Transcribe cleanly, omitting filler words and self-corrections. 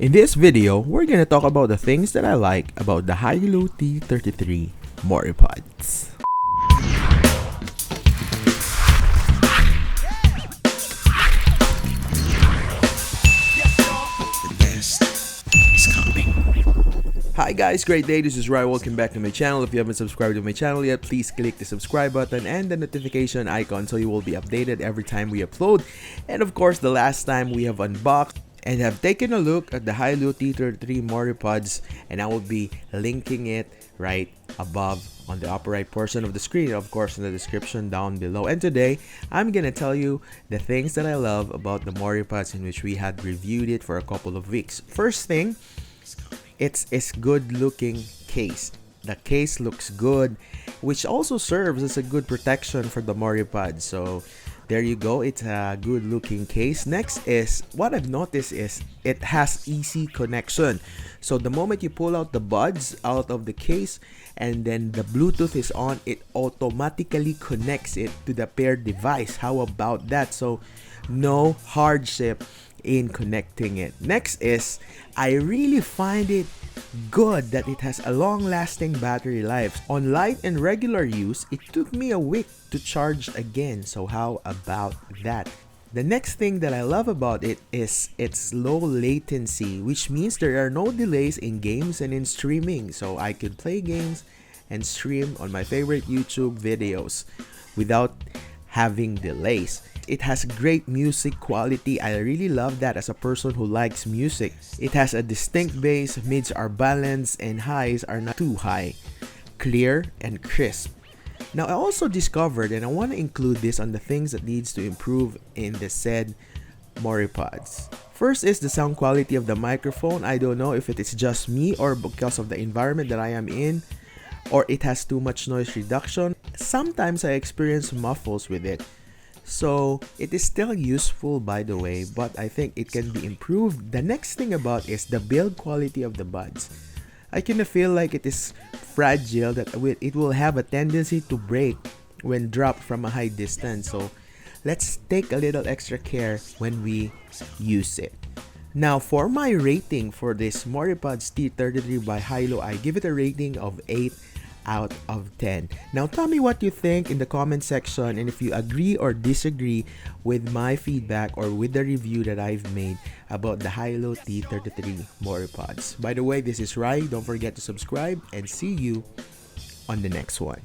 In this video, we're gonna talk about the things that I like about the Haylou T33 Moripods. Hi guys, great day, this is Rai. Welcome back to my channel. If you haven't subscribed to my channel yet, please click the subscribe button and the notification icon so you will be updated every time we upload. And of course, the last time we have unboxed and have taken a look at the Haylou T33 Moripods, and I will be linking it right above on the upper right portion of the screen, of course in the description down below. And today I'm gonna tell you the things that I love about the Moripods, in which we had reviewed it for a couple of weeks. First thing, it's a good looking case. The case looks good, which also serves as a good protection for the Moripod. So there you go, it's a good looking case. Next is, what I've noticed is it has easy connection. So the moment you pull out the buds out of the case and then the Bluetooth is on, it automatically connects it to the paired device. How about that? So no hardship in connecting it. Next is, I really find it good that it has a long-lasting battery life. On light and regular use, it took me a week to charge again. So how about that? The next thing that I love about it is its low latency, which means there are no delays in games and in streaming. So I could play games and stream on my favorite YouTube videos without having delays. It has great music quality. I really love that as a person who likes music. It has a distinct bass, mids are balanced, and highs are not too high. Clear and crisp. Now I also discovered, and I want to include this on the things that needs to improve in the said Moripods. First is the sound quality of the microphone. I don't know if it is just me or because of the environment that I am in, or it has too much noise reduction. Sometimes I experience muffles with it. So it is still useful, by the way, but I think it can be improved. The next thing about is the build quality of the buds. I kind of feel like it is fragile, that it will have a tendency to break when dropped from a high distance. So let's take a little extra care when we use it. Now for my rating for this Moripods T33 by Haylou, I give it a rating of 8 out of 10. Now tell me what you think in the comment section, and if you agree or disagree with my feedback or with the review that I've made about the Haylou T33 Moripods. By the way, this is Rai. Don't forget to subscribe, and see you on the next one.